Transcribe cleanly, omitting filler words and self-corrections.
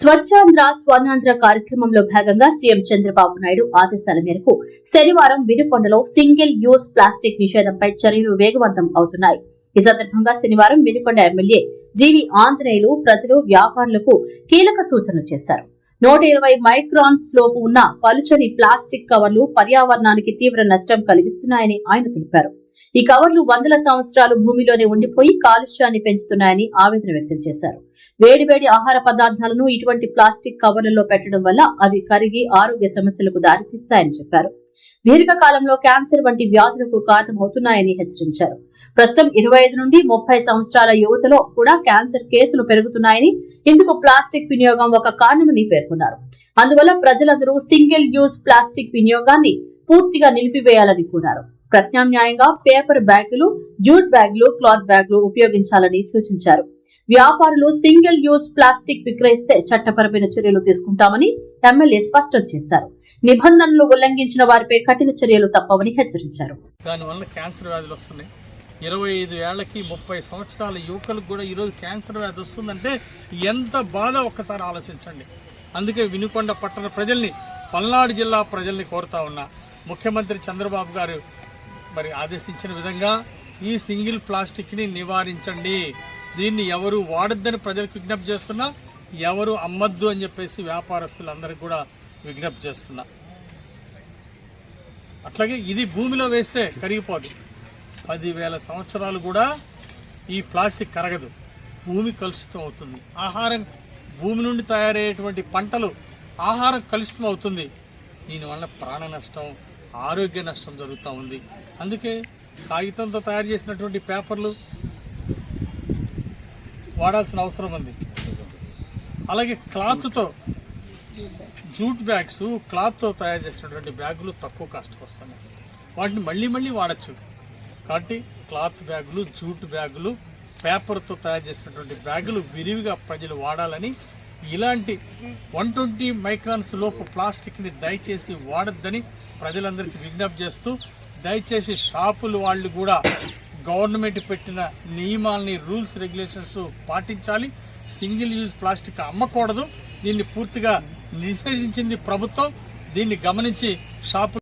స్వచ్ఛాంధ్ర స్వర్ణాంధ్ర కార్యక్రమంలో భాగంగా సీఎం చంద్రబాబు నాయుడు ఆదేశాల మేరకు శనివారం వినుకొండలో సింగిల్ యూజ్ ప్లాస్టిక్ నిషేధంపై చర్యలు వేగవంతం అవుతున్నాయి. ఈ సందర్భంగా శనివారం వినుకొండ ఎమ్మెల్యే జీవి ఆంజనేయులు ప్రజలు, వ్యాపారులకు కీలక సూచనలు చేశారు. 120 మైక్రాన్స్ లోపు ఉన్న పలుచని ప్లాస్టిక్ కవర్లు పర్యావరణానికి తీవ్ర నష్టం కలిగిస్తున్నాయని ఆయన తెలిపారు. ఈ కవర్లు వందల సంవత్సరాలు భూమిలోనే ఉండిపోయి కాలుష్యాన్ని పెంచుతున్నాయని ఆవేదన వ్యక్తం చేశారు. వేడివేడి ఆహార పదార్థాలను ఇటువంటి ప్లాస్టిక్ కవర్లలో పెట్టడం వల్ల అవి కరిగి ఆరోగ్య సమస్యలకు దారితీస్తాయని చెప్పారు. దీర్ఘకాలంలో క్యాన్సర్ వంటి వ్యాధులకు కారణమవుతున్నాయని హెచ్చరించారు. ప్రస్తుతం 25 నుండి 30 సంవత్సరాల యువతలో కూడా క్యాన్సర్ కేసులు పెరుగుతున్నాయని, ఇందుకు ప్లాస్టిక్ వినియోగం ఒక కారణమని పేర్కొన్నారు. అందువల్ల ప్రజలందరూ సింగిల్ యూజ్ ప్లాస్టిక్ వినియోగాన్ని పూర్తిగా నిలిపివేయాలని కోరారు. ప్రత్యామ్నాయంగా పేపర్ బ్యాగులు, జూట్ బ్యాగులు, క్లాత్ బ్యాగులు ఉపయోగించాలని సూచించారు. వ్యాపారులు సింగిల్ యూజ్ ప్లాస్టిక్ విక్రయిస్తే చట్టపరమైన చర్యలు తీసుకుంటామని ఎమ్మెల్యే స్పష్టం చేశారు. నిబంధనలు ఉల్లంఘించిన వారిపై కఠిన చర్యలు తప్పవని హెచ్చరించారు. దానివల్ల క్యాన్సర్ వ్యాధులు వస్తున్నాయి. 25 ఏళ్లకి 30 సంవత్సరాల యువకులకు కూడా ఈరోజు క్యాన్సర్ వ్యాధి వస్తుందంటే ఎంత బాధ ఒక్కసారి ఆలోచించండి. అందుకే వినుకొండ పట్టణ ప్రజల్ని, పల్నాడు జిల్లా ప్రజల్ని కోరుతా ఉన్నా, ముఖ్యమంత్రి చంద్రబాబు గారు మరి ఆదేశించిన విధంగా ఈ సింగిల్ ప్లాస్టిక్ ని నివారించండి. దీన్ని ఎవరు వాడొద్దని ప్రజలకు విజ్ఞప్తి చేస్తున్నా, ఎవరు అమ్మద్దు అని చెప్పేసి వ్యాపారస్తులందరికీ కూడా విజ్ఞప్తి చేస్తున్నా. అట్లాగే ఇది భూమిలో వేస్తే కరిగిపోదు. 10,000 సంవత్సరాలు కూడా ఈ ప్లాస్టిక్ కరగదు, భూమి కలుషితం అవుతుంది. ఆహారం, భూమి నుండి తయారయ్యేటువంటి పంటలు, ఆహారం కలుషితం అవుతుంది. దీనివల్ల ప్రాణ నష్టం, ఆరోగ్య నష్టం జరుగుతూ ఉంది. అందుకే కాగితంతో తయారు చేసినటువంటి పేపర్లు వాడాల్సిన అవసరం ఉంది. అలాగే క్లాత్తో, జూట్ బ్యాగ్స్, క్లాత్తో తయారు చేసినటువంటి బ్యాగులు తక్కువ కాస్ట్కి వస్తున్నాయి. వాటిని మళ్ళీ వాడచ్చు. కాబట్టి క్లాత్ బ్యాగులు, జూట్ బ్యాగులు, పేపర్తో తయారు చేసినటువంటి బ్యాగులు విరివిగా ప్రజలు వాడాలని, ఇలాంటి 120 మైక్రాన్స్ లోపు ప్లాస్టిక్ని దయచేసి వాడొద్దని ప్రజలందరికీ విజ్ఞప్తి చేస్తూ, దయచేసి షాపులు వాళ్ళు కూడా గవర్నమెంట్ పెట్టిన నియమాలని, రూల్స్, రెగ్యులేషన్స్ పాటించాలి. సింగిల్ యూజ్ ప్లాస్టిక్ అమ్మకూడదు. దీన్ని పూర్తిగా నిషేధించింది ప్రభుత్వం. దీన్ని గమనించి షాపు